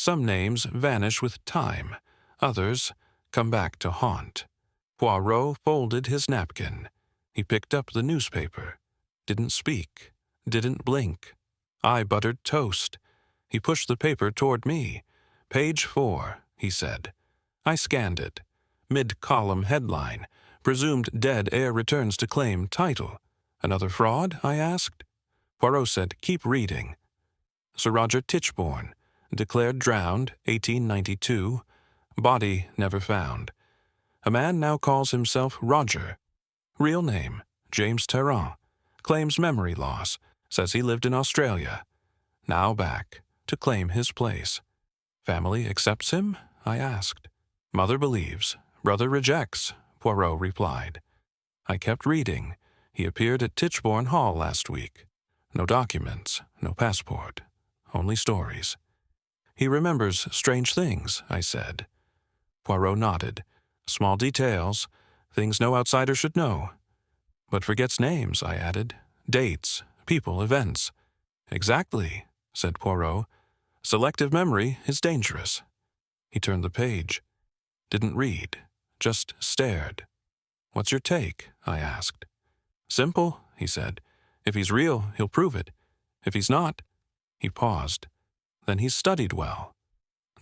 Some names vanish with time, others come back to haunt. Poirot folded his napkin. He picked up the newspaper. Didn't speak. Didn't blink. I buttered toast. He pushed the paper toward me. "Page 4, he said. I scanned it. Mid-column headline. Presumed dead heir returns to claim title. Another fraud? I asked. Poirot said, "Keep reading." Sir Roger Tichborne, declared drowned, 1892. Body never found. A man now calls himself Roger. Real name, James Tarrant. Claims memory loss. Says he lived in Australia. Now back, to claim his place. Family accepts him? I asked. Mother believes. Brother rejects, Poirot replied. I kept reading. He appeared at Tichborne Hall last week. No documents, no passport, only stories. He remembers strange things, I said. Poirot nodded. Small details, things no outsider should know. But forgets names, I added. Dates, people, events. Exactly, said Poirot. Selective memory is dangerous. He turned the page. Didn't read, just stared. What's your take? I asked. Simple, he said. If he's real, he'll prove it. If he's not, he paused. Then he's studied well.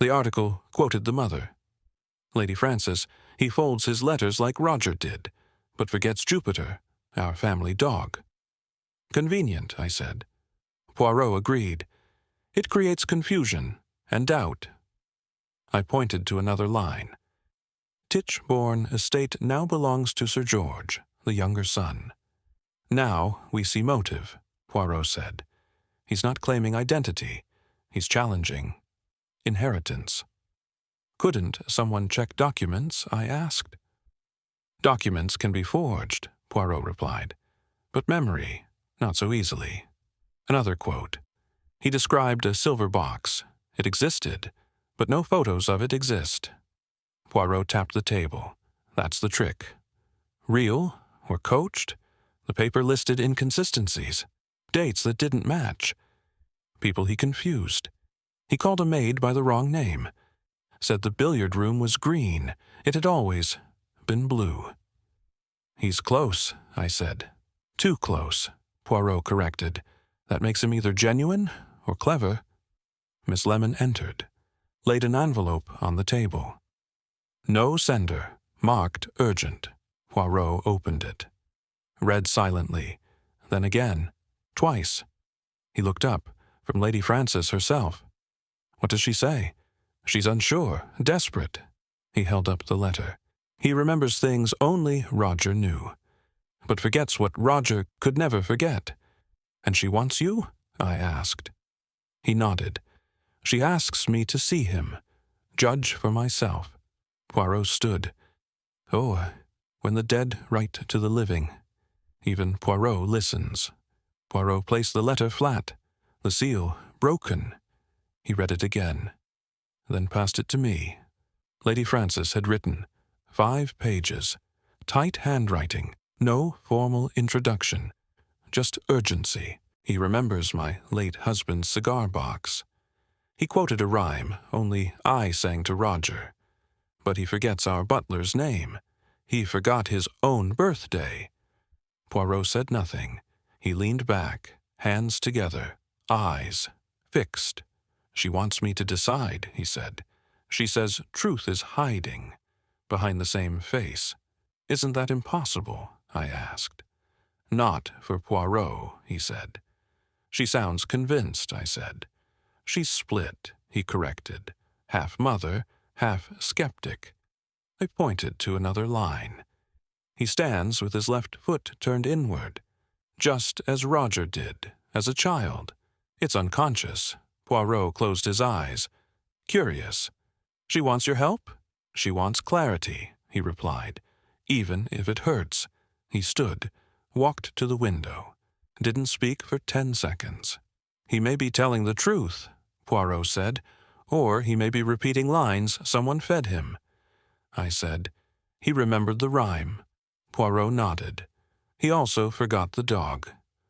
The article quoted the mother. Lady Frances, he folds his letters like Roger did, but forgets Jupiter, our family dog. Convenient, I said. Poirot agreed. It creates confusion and doubt. I pointed to another line. Tichborne estate now belongs to Sir George, the younger son. Now we see motive, Poirot said. He's not claiming identity. He's challenging inheritance. Couldn't someone check documents? I asked. Documents can be forged, Poirot replied. But memory, not so easily. Another quote. He described a silver box. It existed, but no photos of it exist. Poirot tapped the table. That's the trick. Real or coached? The paper listed inconsistencies, dates that didn't match. People he confused. He called a maid by the wrong name. Said the billiard room was green. It had always been blue. He's close, I said. Too close, Poirot corrected. That makes him either genuine or clever. Miss Lemon entered, laid an envelope on the table. No sender, marked urgent. Poirot opened it. Read silently, then again, twice. He looked up, from Lady Frances herself. What does she say? She's unsure, desperate. He held up the letter. He remembers things only Roger knew, but forgets what Roger could never forget. And she wants you? I asked. He nodded. She asks me to see him, judge for myself. Poirot stood. Oh, when the dead write to the living. Even Poirot listens. Poirot placed the letter flat, the seal broken. He read it again, then passed it to me. Lady Frances had written 5 pages, tight handwriting, no formal introduction, just urgency. He remembers my late husband's cigar box. He quoted a rhyme only I sang to Roger. But he forgets our butler's name. He forgot his own birthday. Poirot said nothing. He leaned back, hands together, eyes fixed. She wants me to decide, he said. She says truth is hiding behind the same face. Isn't that impossible? I asked. Not for Poirot, he said. She sounds convinced, I said. She's split, he corrected. Half mother, half skeptic. I pointed to another line. He stands with his left foot turned inward, just as Roger did, as a child. It's unconscious. Poirot closed his eyes. Curious. She wants your help? She wants clarity, he replied. Even if it hurts. He stood, walked to the window, didn't speak for 10 seconds. He may be telling the truth, Poirot said, or he may be repeating lines someone fed him. I said. He remembered the rhyme. Poirot nodded. He also forgot the dog.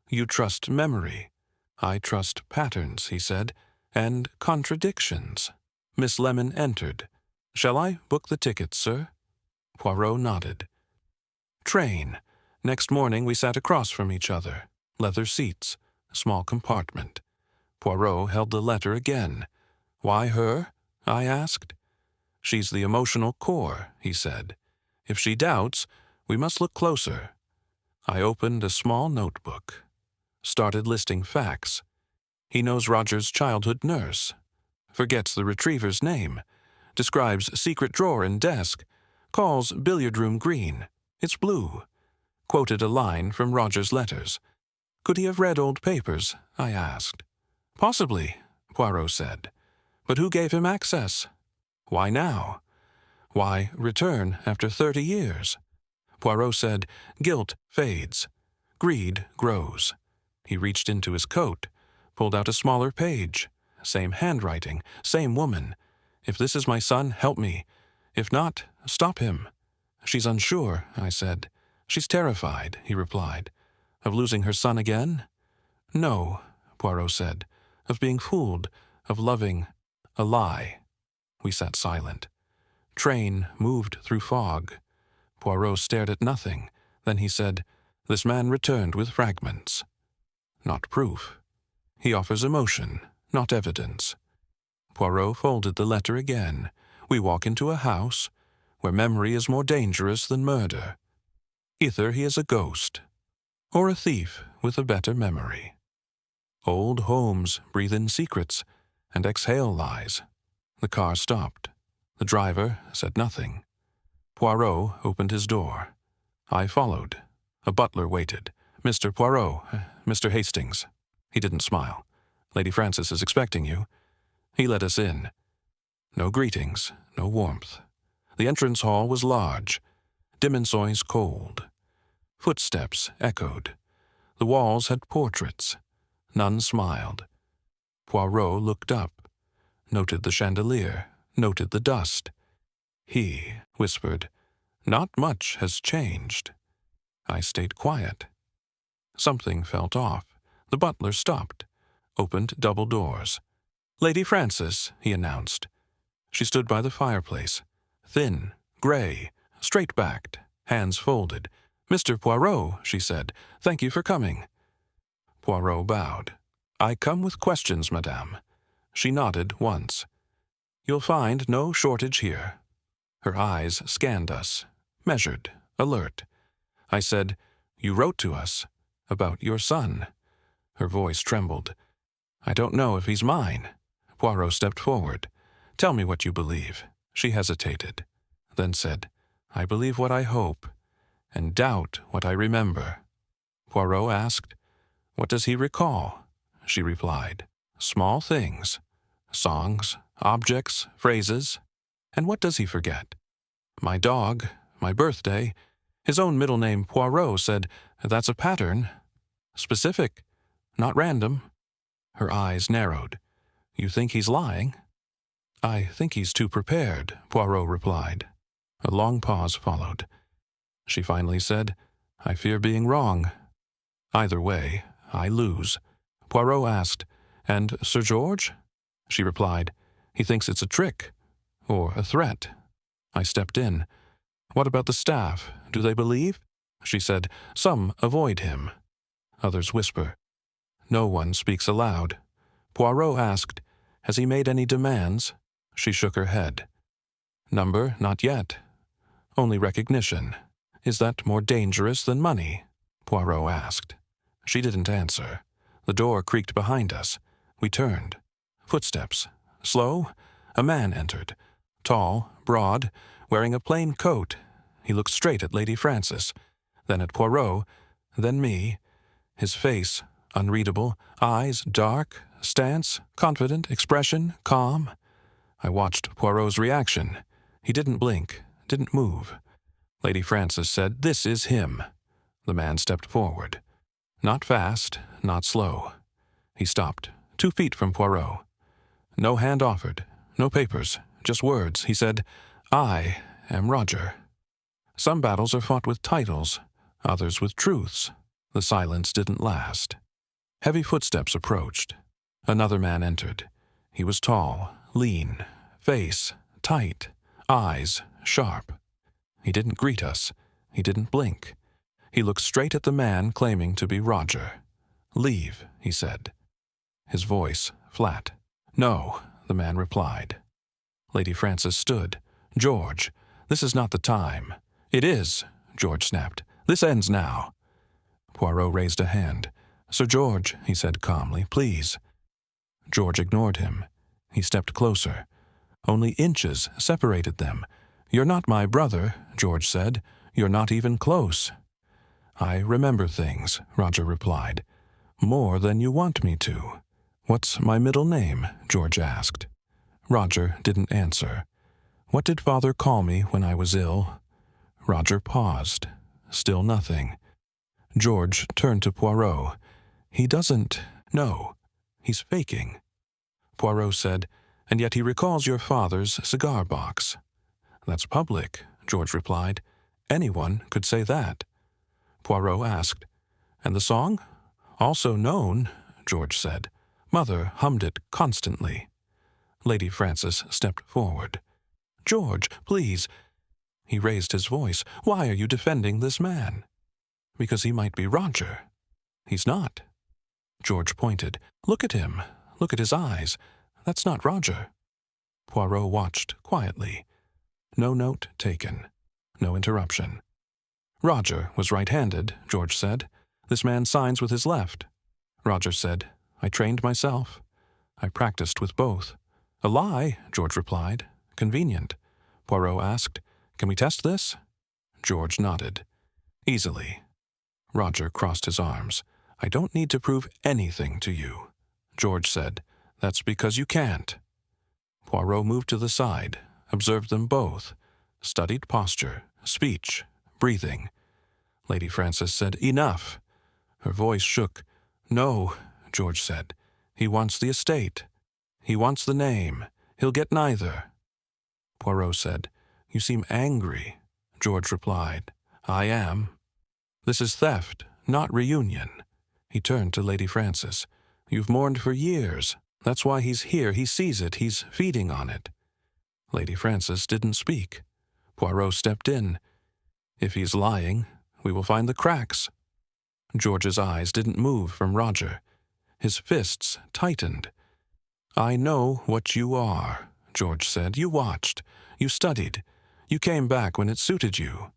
You trust memory. I trust patterns, he said, and contradictions. Miss Lemon entered. "Shall I book the tickets, sir?" Poirot nodded. Train. Next morning we sat across from each other. Leather seats. Small compartment. Poirot held the letter again. "Why her?" I asked. "She's the emotional core," he said. "If she doubts, we must look closer." I opened a small notebook. Started listing facts. He knows Roger's childhood nurse. Forgets the retriever's name. Describes secret drawer in desk. Calls billiard room green. It's blue. Quoted a line from Roger's letters. "Could he have read old papers?" I asked. "Possibly," Poirot said. "But who gave him access?" "Why now?" "Why return after 30 years?" Poirot said, "Guilt fades. Greed grows." He reached into his coat, pulled out a smaller page. Same handwriting, same woman. "If this is my son, help me. If not, stop him." "She's unsure," I said. "She's terrified," he replied. "Of losing her son again?" "No," Poirot said. "Of being fooled, of loving a lie." We sat silent. Train moved through fog. Poirot stared at nothing. Then he said, "This man returned with fragments." "Not proof. He offers emotion, not evidence." Poirot folded the letter again. "We walk into a house where memory is more dangerous than murder. Either he is a ghost, or a thief with a better memory. Old homes breathe in secrets and exhale lies." The car stopped. The driver said nothing. Poirot opened his door. I followed. A butler waited. "Mr. Poirot, Mr. Hastings." He didn't smile. "Lady Frances is expecting you." He let us in. No greetings, no warmth. The entrance hall was large. Dimmensoy's cold. Footsteps echoed. The walls had portraits. None smiled. Poirot looked up, noted the chandelier, noted the dust. He whispered, "Not much has changed." I stayed quiet. Something felt off. The butler stopped, opened double doors. "Lady Frances," he announced. She stood by the fireplace, thin, gray, straight-backed, hands folded. "Mr. Poirot," she said, "thank you for coming." Poirot bowed. "I come with questions, madame." She nodded once. "You'll find no shortage here." Her eyes scanned us, measured, alert. I said, "You wrote to us about your son." Her voice trembled. "I don't know if he's mine." Poirot stepped forward. "Tell me what you believe." She hesitated, then said, "I believe what I hope, and doubt what I remember." Poirot asked, "What does he recall?" She replied, "Small things. Songs, objects, phrases. And what does he forget?" "My dog, my birthday." His own middle name, Poirot, said, "That's a pattern. Specific, not random." Her eyes narrowed. "You think he's lying?" "I think he's too prepared," Poirot replied. A long pause followed. She finally said, "I fear being wrong. Either way, I lose." Poirot asked, "And Sir George?" She replied, "He thinks it's a trick, or a threat." I stepped in. "What about the staff? Do they believe?" She said, "Some avoid him. Others whisper. No one speaks aloud." Poirot asked, "Has he made any demands?" She shook her head. "Number, not yet. Only recognition. Is that more dangerous than money?" Poirot asked. She didn't answer. The door creaked behind us. We turned. Footsteps. Slow. A man entered. Tall, broad, wearing a plain coat. He looked straight at Lady Frances, then at Poirot, then me. His face, unreadable, eyes dark, stance, confident, expression, calm. I watched Poirot's reaction. He didn't blink, didn't move. Lady Frances said, "This is him." The man stepped forward. Not fast, not slow. He stopped, 2 feet from Poirot. No hand offered, no papers, just words. He said, "I am Roger." Some battles are fought with titles, others with truths. The silence didn't last. Heavy footsteps approached. Another man entered. He was tall, lean, face tight, eyes sharp. He didn't greet us. He didn't blink. He looked straight at the man claiming to be Roger. "Leave," he said. His voice flat. "No," the man replied. Lady Frances stood. "George, this is not the time." "It is," George snapped. "This ends now." Poirot raised a hand. "Sir George," he said calmly, "please." George ignored him. He stepped closer. Only inches separated them. "You're not my brother," George said. "You're not even close." "I remember things," Roger replied. "More than you want me to." "What's my middle name?" George asked. Roger didn't answer. "What did Father call me when I was ill?" Roger paused. Still nothing. George turned to Poirot. "He doesn't know. He's faking." Poirot said, "And yet he recalls your father's cigar box." "That's public," George replied. "Anyone could say that." Poirot asked, "And the song?" "Also known," George said. "Mother hummed it constantly." Lady Frances stepped forward. "George, please." He raised his voice. "Why are you defending this man?" "Because he might be Roger." "He's not." George pointed. "Look at him. Look at his eyes. That's not Roger." Poirot watched quietly. No note taken. No interruption. "Roger was right-handed," George said. "This man signs with his left." Roger said, "I trained myself. I practiced with both." "A lie," George replied. "Convenient." Poirot asked, "Can we test this?" George nodded. "Easily." Roger crossed his arms. "I don't need to prove anything to you." George said, "That's because you can't." Poirot moved to the side, observed them both, studied posture, speech, breathing. Lady Frances said, "Enough." Her voice shook. "No," George said. "He wants the estate. He wants the name. He'll get neither." Poirot said, "You seem angry." George replied, "I am." "This is theft, not reunion." He turned to Lady Frances. "You've mourned for years. That's why he's here. He sees it. He's feeding on it." Lady Frances didn't speak. Poirot stepped in. "If he's lying, we will find the cracks." George's eyes didn't move from Roger. His fists tightened. "I know what you are," George said. "You watched. You studied. You came back when it suited you."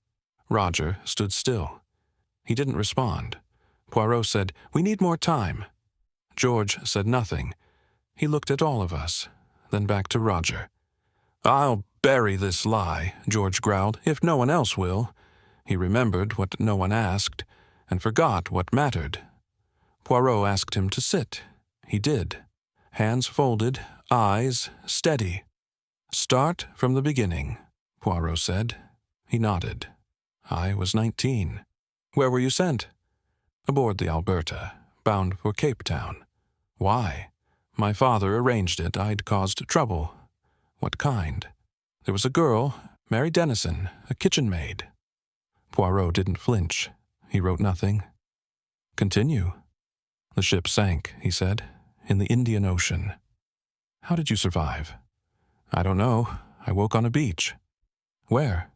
Roger stood still. He didn't respond. Poirot said, "We need more time." George said nothing. He looked at all of us, then back to Roger. "I'll bury this lie," George growled, "if no one else will." He remembered what no one asked, and forgot what mattered. Poirot asked him to sit. He did. Hands folded, eyes steady. "Start from the beginning," Poirot said. He nodded. "I was 19. "Where were you sent?" "Aboard the Alberta, bound for Cape Town." "Why?" "My father arranged it. I'd caused trouble." "What kind?" "There was a girl, Mary Dennison, a kitchen maid." Poirot didn't flinch. He wrote nothing. "Continue." "The ship sank," he said, "in the Indian Ocean." "How did you survive?" "I don't know. I woke on a beach." "Where?"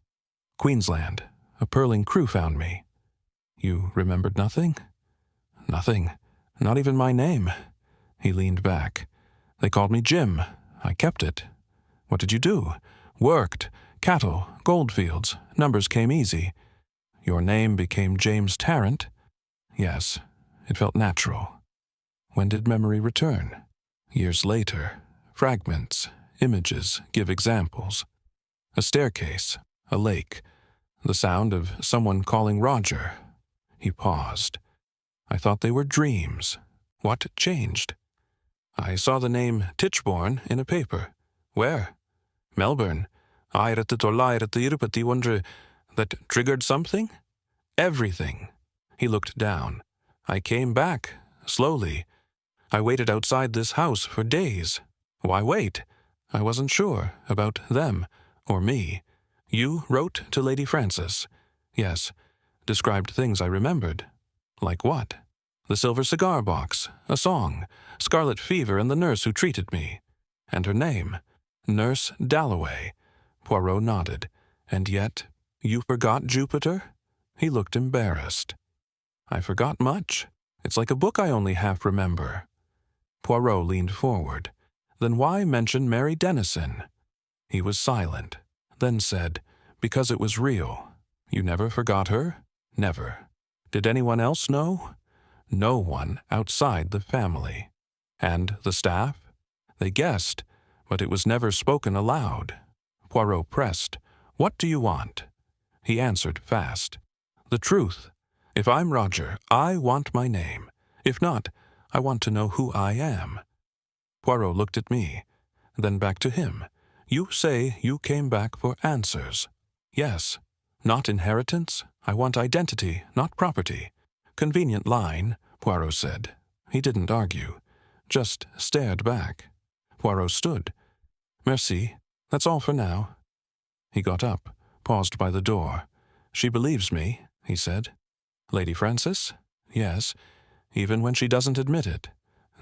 "Queensland. A pearling crew found me." "You remembered nothing?" "Nothing. Not even my name." He leaned back. "They called me Jim. I kept it." "What did you do?" "Worked. Cattle, goldfields. Numbers came easy." "Your name became James Tarrant?" "Yes. It felt natural." "When did memory return?" "Years later. Fragments, images give examples. A staircase, a lake, the sound of someone calling Roger." He paused. "I thought they were dreams. What changed?" "I saw the name Tichborne in a paper." "Where?" "Melbourne. That triggered something?" "Everything." He looked down. "I came back, slowly. I waited outside this house for days." "Why wait?" "I wasn't sure about them or me." "You wrote to Lady Frances?" "Yes. Described things I remembered." "Like what?" "The silver cigar box, a song, scarlet fever and the nurse who treated me." "And her name?" Nurse Dalloway. Poirot nodded. And yet, you forgot Jupiter? He looked embarrassed. I forgot much. It's like a book I only half remember. Poirot leaned forward. Then why mention Mary Dennison? He was silent, then said, because it was real. You never forgot her? Never. Did anyone else know? No one outside the family. And the staff? They guessed, but it was never spoken aloud. Poirot pressed, What do you want? He answered fast, The truth. If I'm Roger, I want my name. If not, I want to know who I am. Poirot looked at me, then back to him. You say you came back for answers. Yes. Not inheritance. I want identity, not property. Convenient line, Poirot said. He didn't argue, just stared back. Poirot stood. Merci. That's all for now. He got up, paused by the door. She believes me, he said. Lady Francis? Yes, even when she doesn't admit it.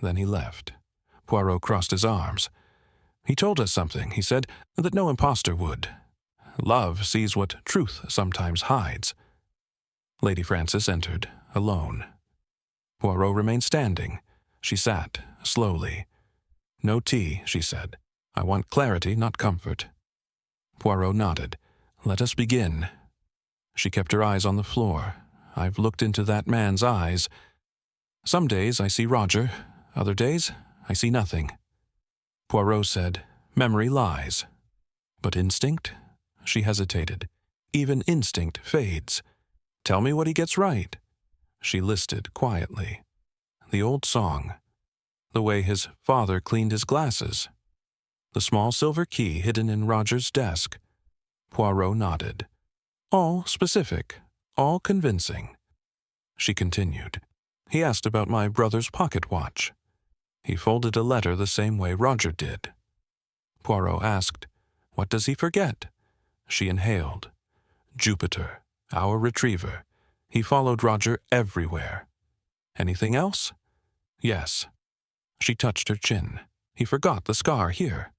Then he left. Poirot crossed his arms. He told us something, he said, that no impostor would. Love sees what truth sometimes hides. Lady Francis entered, alone. Poirot remained standing. She sat, slowly. No tea, she said. I want clarity, not comfort. Poirot nodded. Let us begin. She kept her eyes on the floor. I've looked into that man's eyes. Some days I see Roger, other days I see nothing. Poirot said, Memory lies. But instinct? She hesitated. Even instinct fades. Tell me what he gets right. She listed quietly. The old song. The way his father cleaned his glasses. The small silver key hidden in Roger's desk. Poirot nodded. All specific, all convincing. She continued. He asked about my brother's pocket watch. He folded a letter the same way Roger did. Poirot asked, What does he forget? She inhaled. Jupiter, our retriever. He followed Roger everywhere. Anything else? Yes. She touched her chin. He forgot the scar here.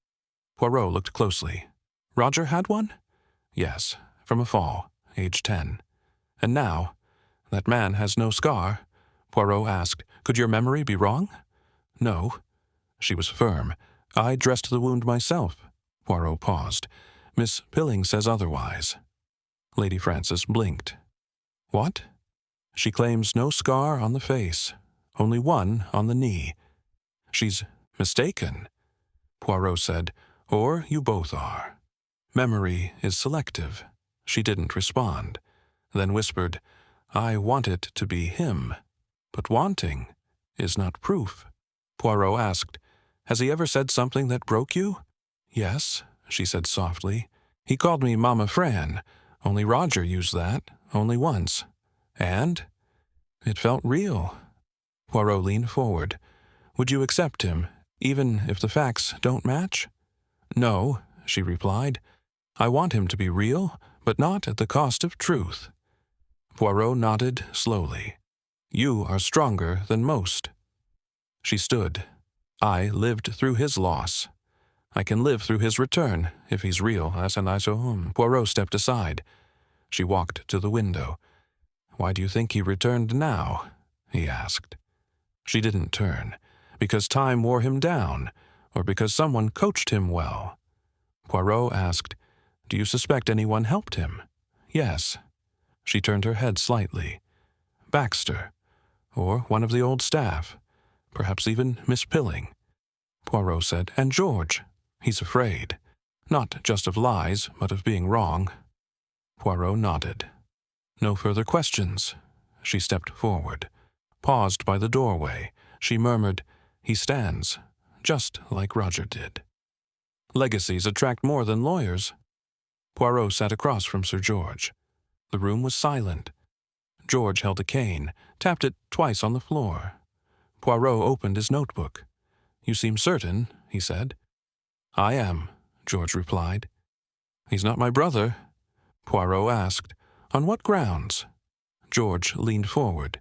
Poirot looked closely. Roger had one? Yes, from a fall, age 10. And now, that man has no scar. Poirot asked, Could your memory be wrong? No. She was firm. I dressed the wound myself. Poirot paused. Miss Pilling says otherwise. Lady Francis blinked. What? She claims no scar on the face, only one on the knee. She's mistaken. Poirot said, Or you both are. Memory is selective. She didn't respond, then whispered, I want it to be him. But wanting is not proof. Poirot asked, Has he ever said something that broke you? Yes, she said softly. He called me Mama Fran. Only Roger used that, only once. And? It felt real. Poirot leaned forward. Would you accept him, even if the facts don't match? No, she replied. I want him to be real, but not at the cost of truth. Poirot nodded slowly. You are stronger than most. She stood. I lived through his loss. I can live through his return, if he's real, as an isohome. Poirot stepped aside. She walked to the window. Why do you think he returned now? He asked. She didn't turn. Because time wore him down, or because someone coached him well. Poirot asked, Do you suspect anyone helped him? Yes. She turned her head slightly. Baxter, or one of the old staff, perhaps even Miss Pilling. Poirot said, And George. He's afraid. Not just of lies, but of being wrong. Poirot nodded. No further questions. She stepped forward. Paused by the doorway. She murmured, He stands, just like Roger did. Legacies attract more than lawyers. Poirot sat across from Sir George. The room was silent. George held a cane, tapped it twice on the floor. Poirot opened his notebook. You seem certain, he said. I am, George replied. He's not my brother. Poirot asked, On what grounds? George leaned forward.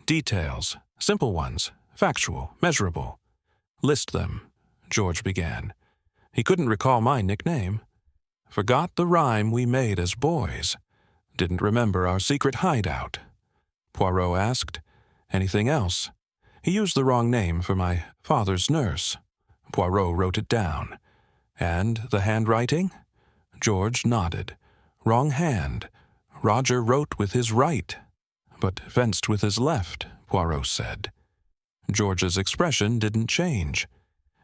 Details, simple ones, factual, measurable. List them, George began. He couldn't recall my nickname. Forgot the rhyme we made as boys. Didn't remember our secret hideout. Poirot asked. Anything else? He used the wrong name for my father's nurse. Poirot wrote it down. And the handwriting? George nodded. Wrong hand. Roger wrote with his right, but fenced with his left, Poirot said. George's expression didn't change.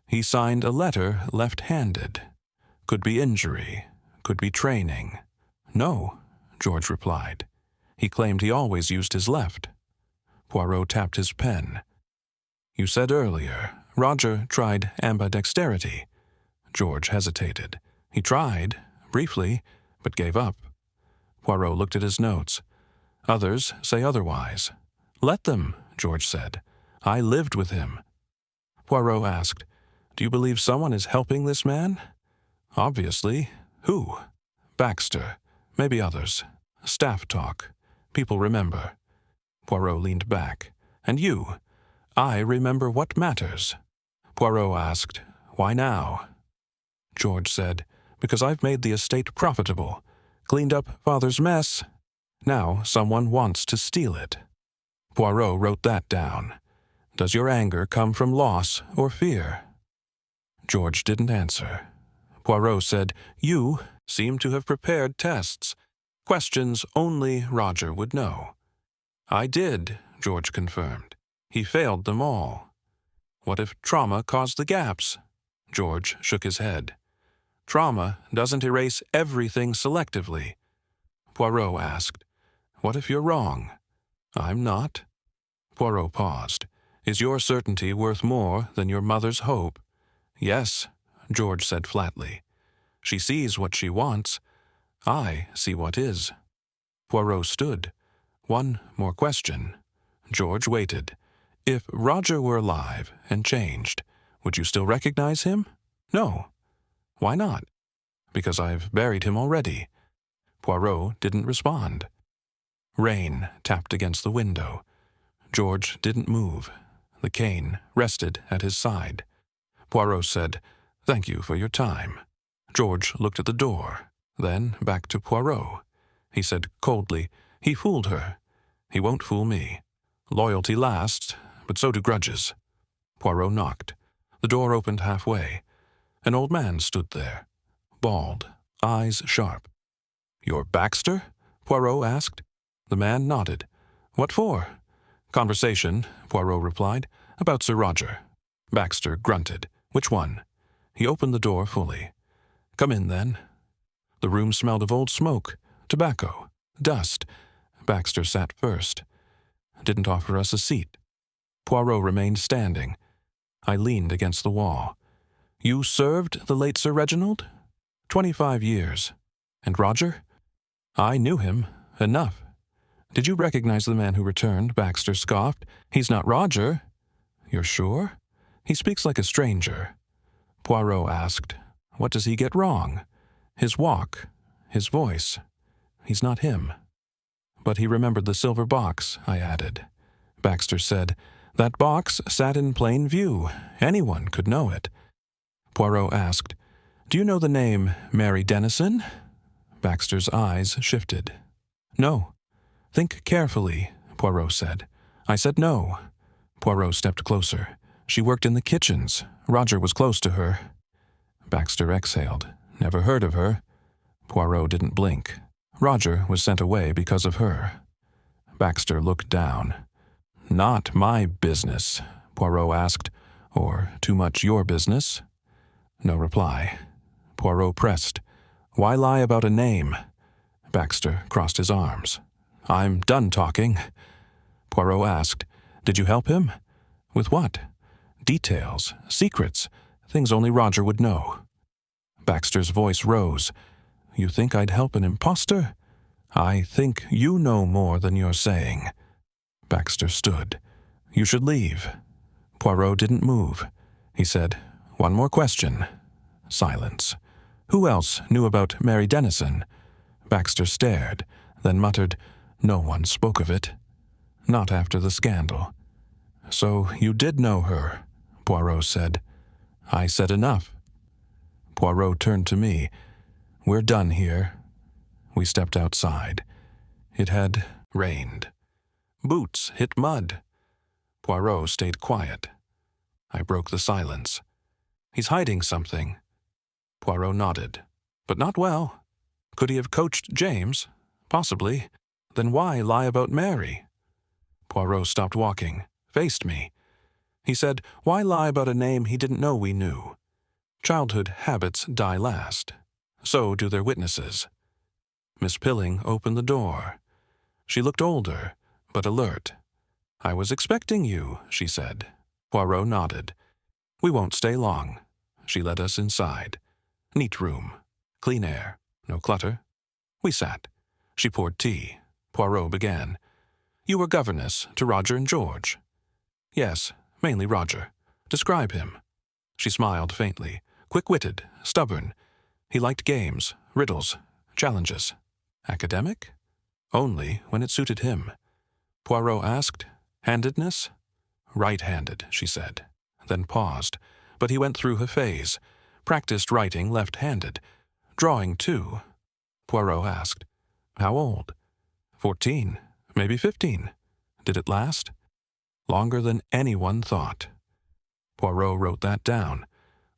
He signed a letter left-handed. Could be injury, could be training. No, George replied. He claimed he always used his left. Poirot tapped his pen. You said earlier, Roger tried ambidexterity. George hesitated. He tried, briefly, but gave up. Poirot looked at his notes. Others say otherwise. Let them, George said. I lived with him. Poirot asked, Do you believe someone is helping this man? Obviously. Who? Baxter. Maybe others. Staff talk. People remember. Poirot leaned back. And you? I remember what matters. Poirot asked, Why now? George said, Because I've made the estate profitable. Cleaned up father's mess. Now someone wants to steal it. Poirot wrote that down. Does your anger come from loss or fear? George didn't answer. Poirot said, You seem to have prepared tests. Questions only Roger would know. I did, George confirmed. He failed them all. What if trauma caused the gaps? George shook his head. Trauma doesn't erase everything selectively. Poirot asked, What if you're wrong? I'm not. Poirot paused. Is your certainty worth more than your mother's hope? Yes, George said flatly. She sees what she wants. I see what is. Poirot stood. One more question. George waited. If Roger were alive and changed, would you still recognize him? No. Why not? Because I've buried him already. Poirot didn't respond. Rain tapped against the window. George didn't move. The cane rested at his side. Poirot said, Thank you for your time. George looked at the door, then back to Poirot. He said coldly, He fooled her. He won't fool me. Loyalty lasts, but so do grudges. Poirot knocked. The door opened halfway. An old man stood there, bald, eyes sharp. You're Baxter? Poirot asked. The man nodded. What for? Conversation, Poirot replied, about Sir Roger. Baxter grunted. Which one? He opened the door fully. Come in, then. The room smelled of old smoke, tobacco, dust. Baxter sat first. Didn't offer us a seat. Poirot remained standing. I leaned against the wall. You served the late Sir Reginald? 25 years. And Roger? I knew him. Enough. Did you recognize the man who returned? Baxter scoffed. He's not Roger. You're sure? He speaks like a stranger. Poirot asked, What does he get wrong? His walk, his voice. He's not him. But he remembered the silver box, I added. Baxter said, That box sat in plain view. Anyone could know it. Poirot asked, Do you know the name Mary Dennison? Baxter's eyes shifted. No. Think carefully, Poirot said. I said no. Poirot stepped closer. She worked in the kitchens. Roger was close to her. Baxter exhaled. Never heard of her. Poirot didn't blink. Roger was sent away because of her. Baxter looked down. Not my business, Poirot asked. Or too much your business? No reply. Poirot pressed. Why lie about a name? Baxter crossed his arms. I'm done talking. Poirot asked, Did you help him? With what? Details, secrets, things only Roger would know. Baxter's voice rose. You think I'd help an impostor? I think you know more than you're saying. Baxter stood. You should leave. Poirot didn't move. He said, One more question. Silence. Who else knew about Mary Dennison? Baxter stared, then muttered, No one spoke of it. Not after the scandal. So you did know her, Poirot said. I said enough. Poirot turned to me. "We're done here." We stepped outside. It had rained. Boots hit mud. Poirot stayed quiet. I broke the silence. "He's hiding something." Poirot nodded. "But not well. Could he have coached James? Possibly. Then why lie about Mary?" Poirot stopped walking, faced me. He said, "Why lie about a name he didn't know we knew? Childhood habits die last. So do their witnesses." Miss Pilling opened the door. She looked older, but alert. "I was expecting you," she said. Poirot nodded. "We won't stay long." She led us inside. Neat room. Clean air. No clutter. We sat. She poured tea. Poirot began. "You were governess to Roger and George." "Yes, mainly Roger. Describe him." She smiled faintly. "Quick-witted, stubborn. He liked games, riddles, challenges." "Academic?" "Only when it suited him." Poirot asked, "Handedness?" "Right-handed," she said, then paused. But he went through her phase. Practiced writing left-handed. Drawing, too. Poirot asked, "How old?" 14, maybe 15. "Did it last?" "Longer than anyone thought." Poirot wrote that down.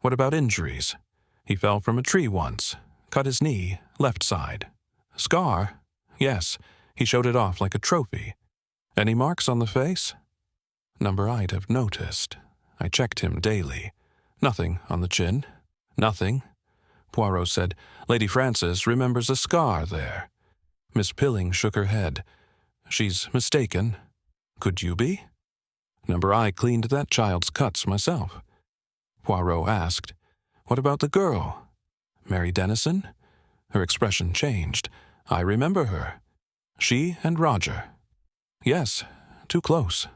"What about injuries?" "He fell from a tree once. Cut his knee, left side." "Scar?" "Yes. He showed it off like a trophy." "Any marks on the face?" Number I'd have noticed. I checked him daily. "Nothing on the chin." "Nothing." Poirot said, "Lady Frances remembers a scar there." Miss Pilling shook her head. "She's mistaken." "Could you be?" "Number I cleaned that child's cuts myself." Poirot asked, "What about the girl?" "Mary Dennison?" Her expression changed. "I remember her." "She and Roger?" "Yes, too close."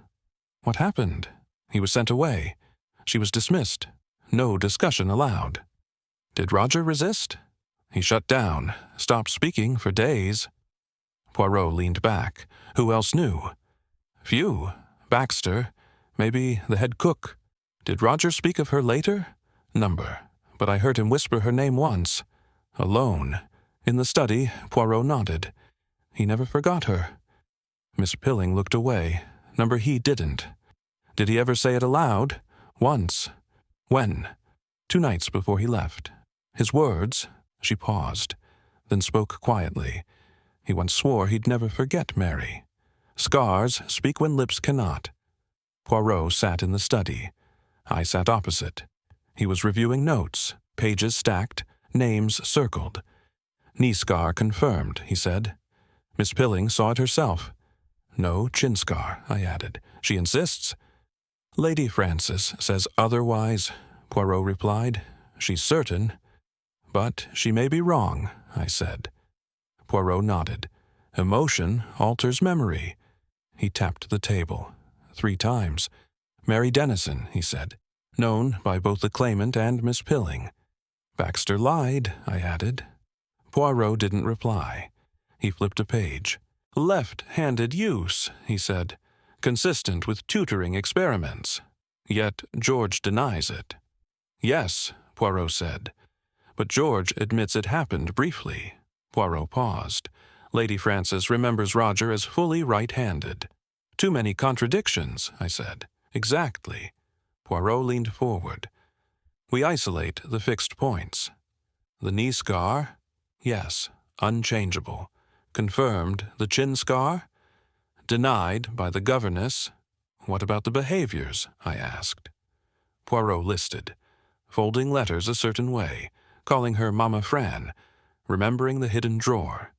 "What happened?" "He was sent away. She was dismissed. No discussion allowed." "Did Roger resist?" "He shut down, stopped speaking for days." Poirot leaned back. "Who else knew?" "Few. Baxter. Maybe the head cook." "Did Roger speak of her later?" "Number. But I heard him whisper her name once. Alone. In the study." Poirot nodded. "He never forgot her." Miss Pilling looked away. "Number he didn't." "Did he ever say it aloud?" "Once." "When?" "2 nights before he left." "His words?" She paused, then spoke quietly. "He once swore he'd never forget Mary." "Scars speak when lips cannot." Poirot sat in the study. I sat opposite. He was reviewing notes, pages stacked, names circled. "Knee scar confirmed," he said. "Miss Pilling saw it herself." "No chin scar," I added. "She insists." "Lady Frances says otherwise," Poirot replied. "She's certain." "But she may be wrong," I said. Poirot nodded. "Emotion alters memory." He tapped the table. 3 times. "Mary Dennison," he said. "Known by both the claimant and Miss Pilling." "Baxter lied," I added. Poirot didn't reply. He flipped a page. "Left-handed use," he said. "Consistent with tutoring experiments. Yet George denies it." "Yes," Poirot said. "But George admits it happened briefly." Poirot paused. "Lady Frances remembers Roger as fully right-handed." "Too many contradictions," I said. "Exactly." Poirot leaned forward. "We isolate the fixed points." "The knee scar?" "Yes, unchangeable." "Confirmed the chin scar?" "Denied by the governess." "What about the behaviors?" I asked. Poirot listed. Folding letters a certain way, calling her Mama Fran, remembering the hidden drawer.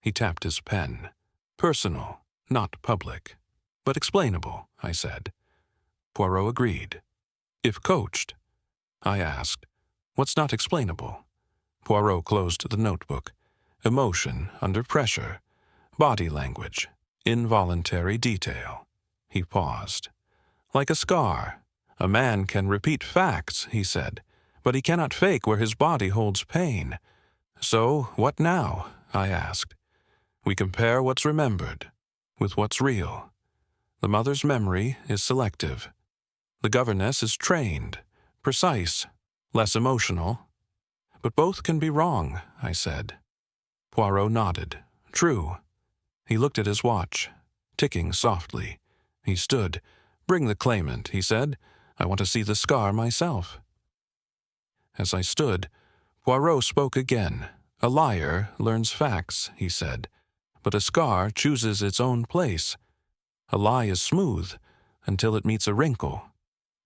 He tapped his pen. "Personal, not public." "But explainable," I said. Poirot agreed. "If coached?" I asked. "What's not explainable?" Poirot closed the notebook. "Emotion under pressure. Body language. Involuntary detail." He paused. "Like a scar. A man can repeat facts," he said, "but he cannot fake where his body holds pain." "So, what now?" I asked. "We compare what's remembered with what's real. The mother's memory is selective. The governess is trained, precise, less emotional." But both can be wrong, I said. Poirot nodded. True. He looked at his watch, ticking softly. He stood. Bring the claimant, he said. I want to see the scar myself. As I stood, Poirot spoke again. A liar learns facts, he said, but a scar chooses its own place. A lie is smooth until it meets a wrinkle.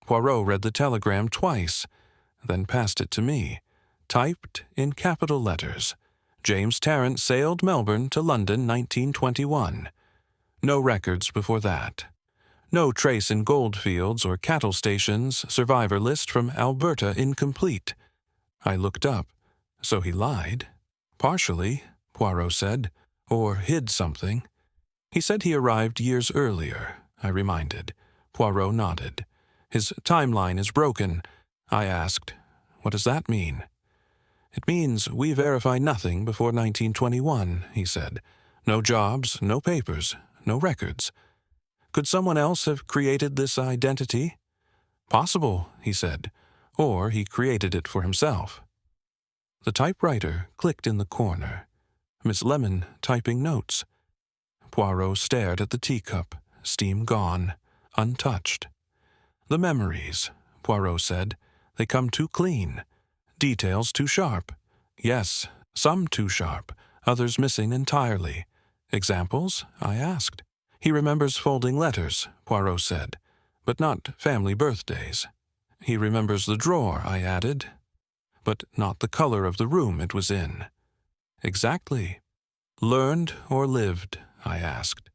Poirot read the telegram twice, then passed it to me, typed in capital letters. James Tarrant sailed Melbourne to London 1921. No records before that. No trace in goldfields or cattle stations, survivor list from Alberta incomplete. I looked up. So he lied? Partially, Poirot said, or hid something. He said he arrived years earlier, I reminded. Poirot nodded. His timeline is broken. I asked, what does that mean? It means we verify nothing before 1921, he said. No jobs, no papers, no records. Could someone else have created this identity? Possible, he said, or he created it for himself. The typewriter clicked in the corner. Miss Lemon typing notes. Poirot stared at the teacup, steam gone, untouched. The memories, Poirot said. They come too clean. Details too sharp. Yes, some too sharp, others missing entirely. Examples? I asked. He remembers folding letters, Poirot said, but not family birthdays. He remembers the drawer, I added, but not the color of the room it was in. Exactly. Learned or lived, I asked.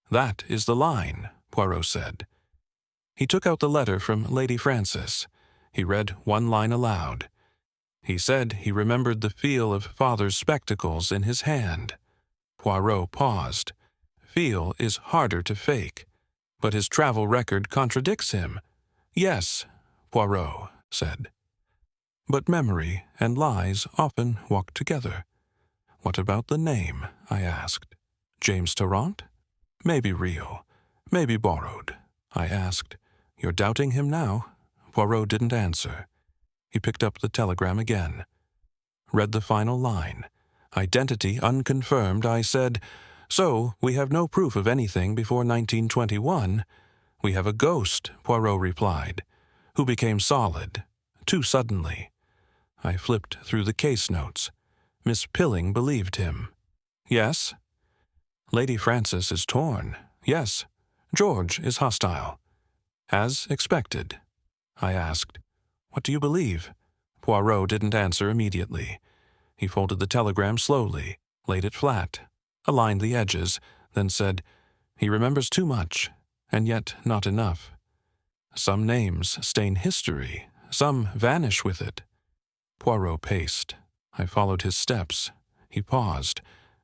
That is the line, Poirot said. He took out the letter from Lady Frances. He read one line aloud. He said he remembered the feel of father's spectacles in his hand. Poirot paused. Feel is harder to fake, but his travel record contradicts him. Yes, Poirot said. But memory and lies often walk together. What about the name? I asked. James Tarrant? Maybe real, maybe borrowed. I asked. You're doubting him now? Poirot didn't answer. He picked up the telegram again. Read the final line. Identity unconfirmed, I said. So, we have no proof of anything before 1921. We have a ghost, Poirot replied, who became solid, too suddenly. I flipped through the case notes. Miss Pilling believed him. Yes? Lady Frances is torn. Yes. George is hostile. As expected. I asked, what do you believe? Poirot didn't answer immediately. He folded the telegram slowly, laid it flat, aligned the edges, then said, he remembers too much, and yet not enough. Some names stain history, some vanish with it. Poirot paced. I followed his steps. He paused.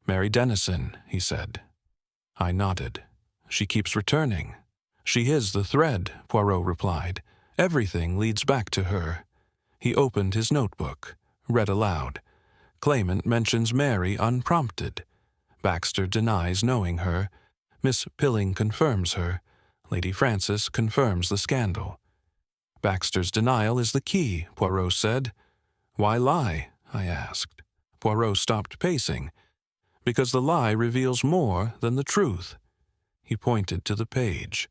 Mary Dennison, he said. I nodded. She keeps returning. She is the thread, Poirot replied. Everything leads back to her. He opened his notebook, read aloud. Claimant mentions Mary unprompted. Baxter denies knowing her. Miss Pilling confirms her. Lady Frances confirms the scandal. Baxter's denial is the key, Poirot said. Why lie? I asked. Poirot stopped pacing. Because the lie reveals more than the truth. He pointed to the page.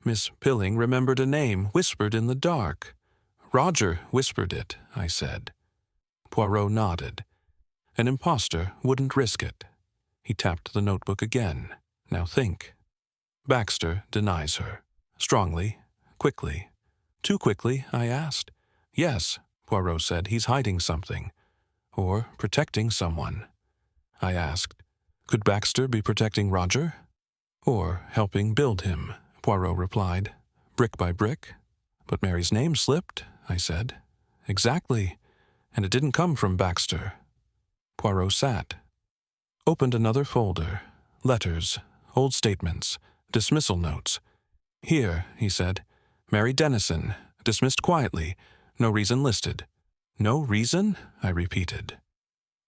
Miss Pilling remembered a name whispered in the dark. Roger whispered it, I said. Poirot nodded. An impostor wouldn't risk it. He tapped the notebook again. Now think. Baxter denies her. Strongly, quickly. Too quickly, I asked. Yes, Poirot said, he's hiding something. Or protecting someone. I asked, could Baxter be protecting Roger? Or helping build him, Poirot replied, brick by brick. But Mary's name slipped, I said. Exactly, and it didn't come from Baxter. Poirot sat. Opened another folder. Letters, old statements, dismissal notes. Here, he said, Mary Dennison, dismissed quietly, no reason listed. No reason? I repeated.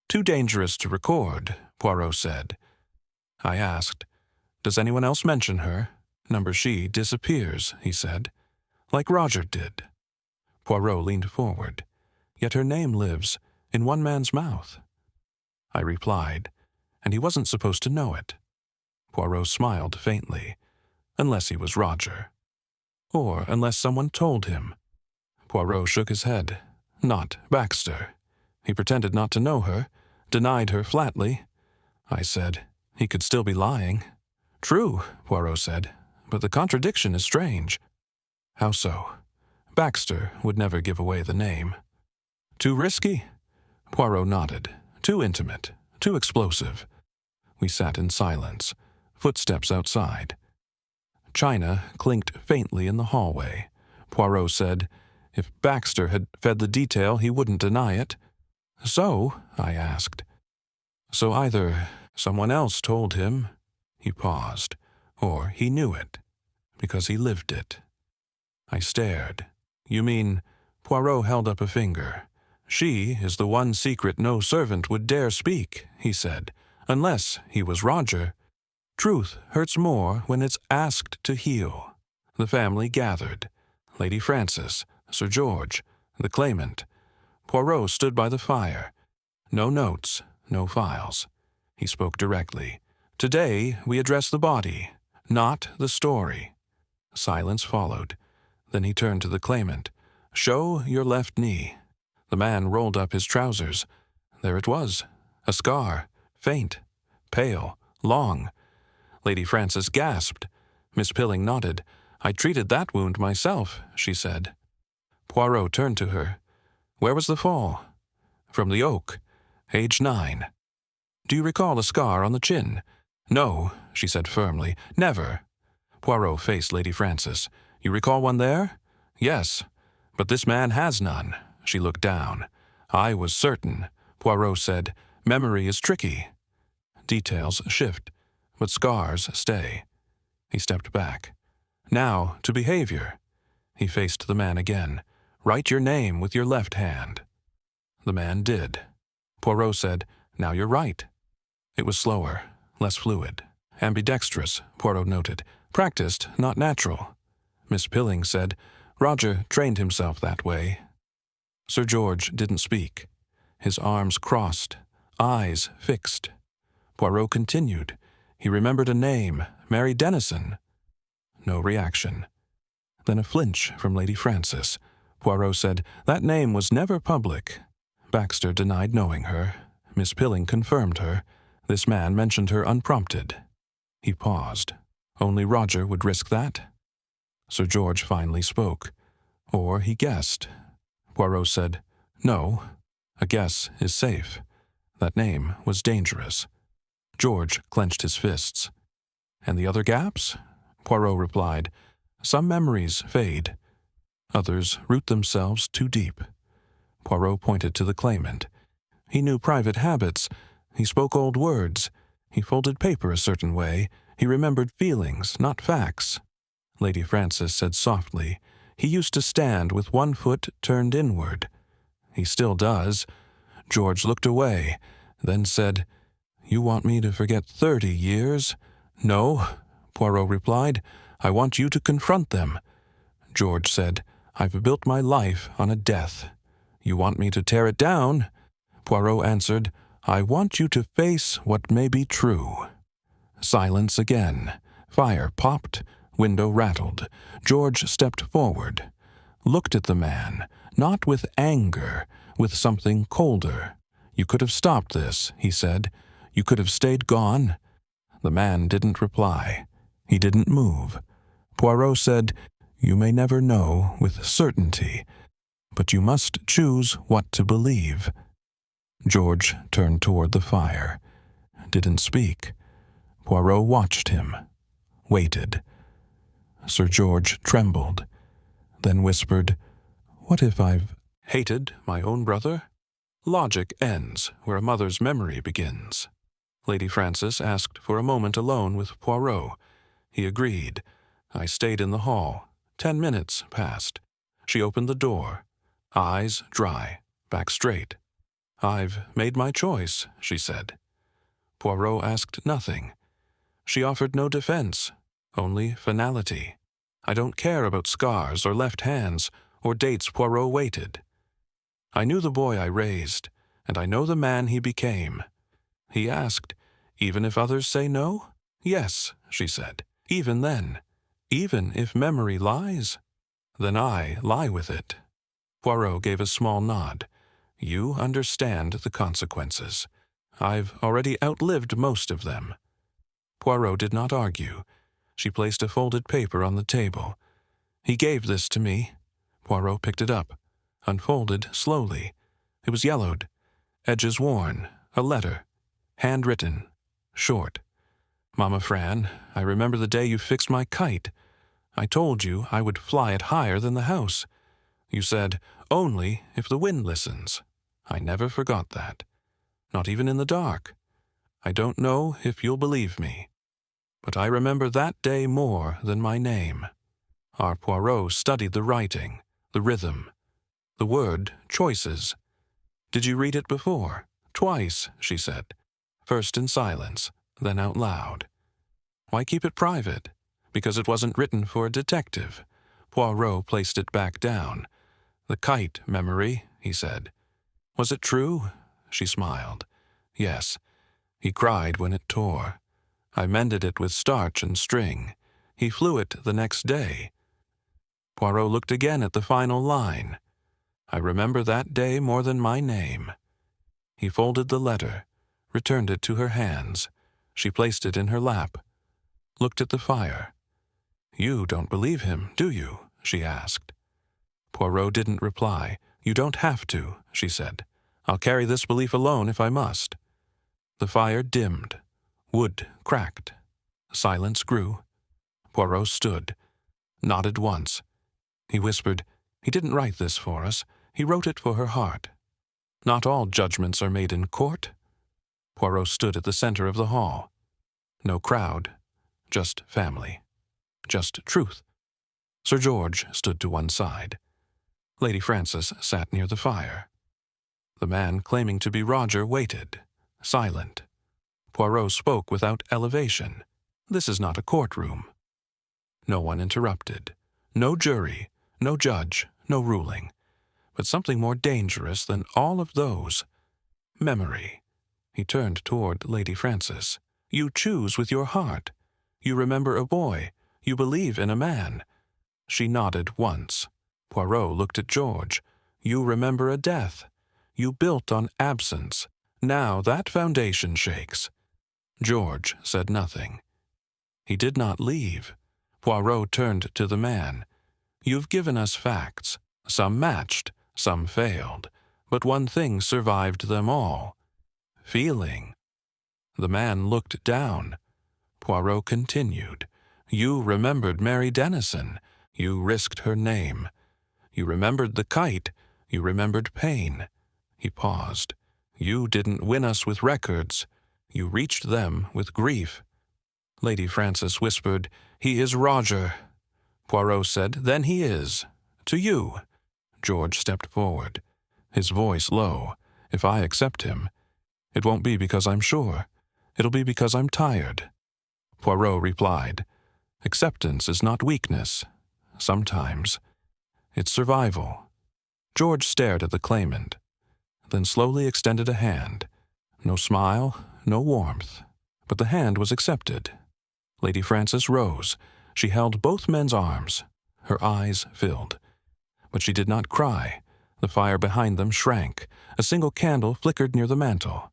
Too dangerous to record, Poirot said. I asked, does anyone else mention her? Number she disappears, he said, like Roger did. Poirot leaned forward. Yet her name lives. in one man's mouth. I replied, and he wasn't supposed to know it. Poirot smiled faintly. Unless he was Roger. Or unless someone told him. Poirot shook his head. Not Baxter. He pretended not to know her, denied her flatly. I said, he could still be lying. True, Poirot said, but the contradiction is strange. How so? Baxter would never give away the name. Too risky? Poirot nodded. Too intimate. Too explosive. We sat in silence. Footsteps outside. China clinked faintly in the hallway. Poirot said, if Baxter had fed the detail, he wouldn't deny it. So, I asked. So either someone else told him, he paused, or he knew it, because he lived it. I stared. You mean, Poirot held up a finger. She is the one secret no servant would dare speak, he said, unless he was Roger. Truth hurts more when it's asked to heal. The family gathered. Lady Frances, Sir George, the claimant. Poirot stood by the fire. No notes, no files. He spoke directly. Today we address the body, not the story. Silence followed. Then he turned to the claimant. Show your left knee. The man rolled up his trousers. There it was. A scar. Faint. Pale. Long. Lady Frances gasped. Miss Pilling nodded. I treated that wound myself, she said. Poirot turned to her. Where was the fall? From the oak. Age 9. Do you recall a scar on the chin? No, she said firmly. Never. Poirot faced Lady Frances. You recall one there? Yes. But this man has none. She looked down. I was certain. Poirot said, memory is tricky. Details shift, but scars stay. He stepped back. Now, to behavior. He faced the man again. Write your name with your left hand. The man did. Poirot said, now you're right. It was slower, less fluid. Ambidextrous, Poirot noted. Practiced, not natural. Miss Pilling said, Roger trained himself that way. Sir George didn't speak. His arms crossed, eyes fixed. Poirot continued. He remembered a name, Mary Dennison. No reaction. Then a flinch from Lady Frances. Poirot said, that name was never public. Baxter denied knowing her. Miss Pilling confirmed her. This man mentioned her unprompted. He paused. Only Roger would risk that? Sir George finally spoke. Or he guessed. Poirot said, no, a guess is safe. That name was dangerous. George clenched his fists. And the other gaps? Poirot replied, some memories fade. Others root themselves too deep. Poirot pointed to the claimant. He knew private habits. He spoke old words. He folded paper a certain way. He remembered feelings, not facts. Lady Frances said softly, he used to stand with one foot turned inward. He still does. George looked away, then said, you want me to forget 30 years? No, Poirot replied. I want you to confront them. George said, I've built my life on a death. You want me to tear it down? Poirot answered, I want you to face what may be true. Silence again. Fire popped. Window rattled. George stepped forward. Looked at the man, not with anger, with something colder. You could have stopped this, he said. You could have stayed gone. The man didn't reply. He didn't move. Poirot said, you may never know with certainty, but you must choose what to believe. George turned toward the fire. Didn't speak. Poirot watched him. Waited. Sir George trembled, then whispered, what if I've hated my own brother? Logic ends where a mother's memory begins. Lady Frances asked for a moment alone with Poirot. He agreed. I stayed in the hall. 10 minutes passed. She opened the door. Eyes dry, back straight. I've made my choice, she said. Poirot asked nothing. She offered no defense, only finality. I don't care about scars or left hands or dates Poirot waited. I knew the boy I raised. and I know the man he became." He asked, "Even if others say no?" "Yes," she said, "even then. Even if memory lies?" "Then I lie with it." Poirot gave a small nod. "You understand the consequences. I've already outlived most of them." Poirot did not argue. She placed a folded paper on the table. "He gave this to me." Poirot picked it up, unfolded slowly. It was yellowed, edges worn, a letter, handwritten, short. "Mama Fran, I remember the day you fixed my kite. I told you I would fly it higher than the house. You said, 'Only if the wind listens.' I never forgot that. Not even in the dark. I don't know if you'll believe me, but I remember that day more than my name." Our Poirot studied the writing, the rhythm, the word choices. "Did you read it before?" "Twice," she said. "First in silence, then out loud." "Why keep it private?" "Because it wasn't written for a detective." Poirot placed it back down. "The kite memory," he said. "Was it true?" She smiled. "Yes. He cried when it tore. I mended it with starch and string. He flew it the next day." Poirot looked again at the final line. "I remember that day more than my name." He folded the letter, returned it to her hands. She placed it in her lap, looked at the fire. "You don't believe him, do you?" she asked. Poirot didn't reply. "You don't have to," she said. "I'll carry this belief alone if I must." The fire dimmed. Wood cracked. Silence grew. Poirot stood, nodded once. He whispered, "He didn't write this for us. He wrote it for her heart. Not all judgments are made in court." Poirot stood at the center of the hall. No crowd, just family, just truth. Sir George stood to one side. Lady Frances sat near the fire. The man claiming to be Roger waited, silent. Poirot spoke without elevation. "This is not a courtroom." No one interrupted. No jury, no judge, no ruling. But something more dangerous than all of those. Memory. He turned toward Lady Frances. "You choose with your heart. You remember a boy. You believe in a man." She nodded once. Poirot looked at George. "You remember a death. You built on absence. Now that foundation shakes." George said nothing. He did not leave. Poirot turned to the man. "You've given us facts. Some matched, some failed. But one thing survived them all. Feeling." The man looked down. Poirot continued. "You remembered Mary Dennison. You risked her name. You remembered the kite. You remembered pain." He paused. "You didn't win us with records. You reached them with grief." Lady Frances whispered, "He is Roger." Poirot said, "Then he is. To you." George stepped forward, his voice low. "If I accept him, it won't be because I'm sure. It'll be because I'm tired." Poirot replied, "Acceptance is not weakness. Sometimes it's survival." George stared at the claimant, then slowly extended a hand. No smile, no warmth, but the hand was accepted. Lady Frances rose. She held both men's arms. Her eyes filled. But she did not cry. The fire behind them shrank. A single candle flickered near the mantel.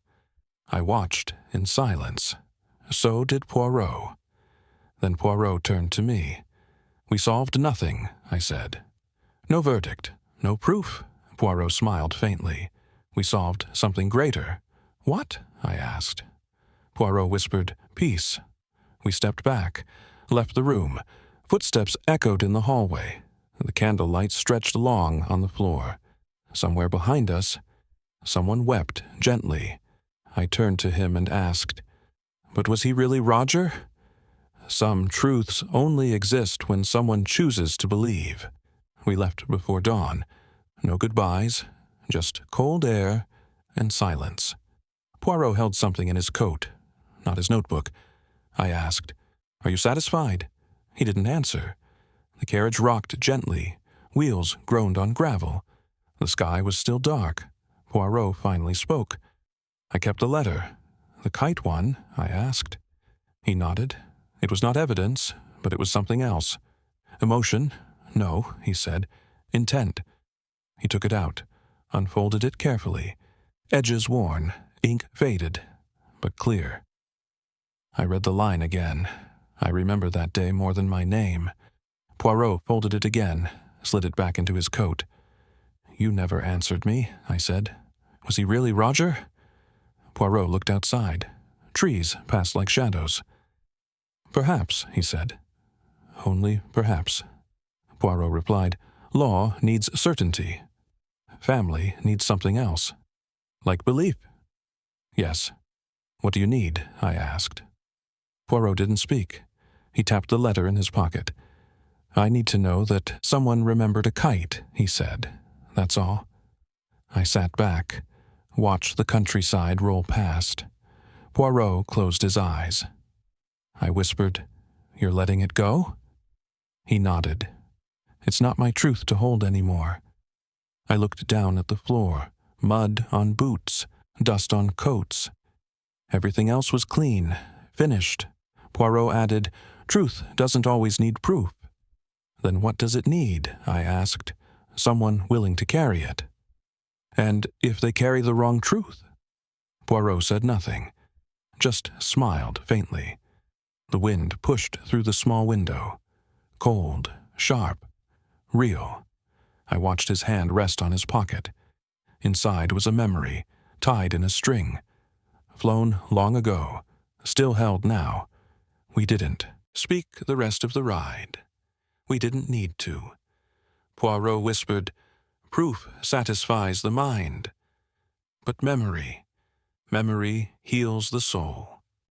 I watched in silence. So did Poirot. Then Poirot turned to me. "We solved nothing," I said. "No verdict, no proof." Poirot smiled faintly. "We solved something greater." "What?" I asked. Poirot whispered, "Peace." We stepped back, left the room. Footsteps echoed in the hallway. The candlelight stretched long on the floor. Somewhere behind us, someone wept gently. I turned to him and asked, "But was he really Roger?" Some truths only exist when someone chooses to believe. We left before dawn. No goodbyes, just cold air and silence. Poirot held something in his coat, not his notebook. I asked, "Are you satisfied?" He didn't answer. The carriage rocked gently. Wheels groaned on gravel. The sky was still dark. Poirot finally spoke. "I kept the letter. The kite one?" I asked. He nodded. "It was not evidence, but it was something else. Emotion? No," he said. "Intent." He took it out, unfolded it carefully. Edges worn, ink faded, but clear. I read the line again. I remember that day more than my name. Poirot folded it again, slid it back into his coat. "You never answered me," I said. "Was he really Roger?" Poirot looked outside. Trees passed like shadows. "Perhaps," he said. "Only perhaps." Poirot replied, "Law needs certainty. Family needs something else." "Like belief?" "Yes." "What do you need?" I asked. Poirot didn't speak. He tapped the letter in his pocket. "I need to know that someone remembered a kite," he said. "That's all." I sat back, watched the countryside roll past. Poirot closed his eyes. I whispered, "You're letting it go?" He nodded. "It's not my truth to hold anymore." I looked down at the floor, mud on boots, dust on coats. Everything else was clean, finished. Poirot added, "Truth doesn't always need proof." "Then what does it need?" I asked. "Someone willing to carry it." "And if they carry the wrong truth?" Poirot said nothing, just smiled faintly. The wind pushed through the small window. Cold, sharp, real. I watched his hand rest on his pocket. Inside was a memory, tied in a string. Flown long ago, still held now. We didn't speak the rest of the ride. We didn't need to. Poirot whispered, "Proof satisfies the mind. But memory heals the soul."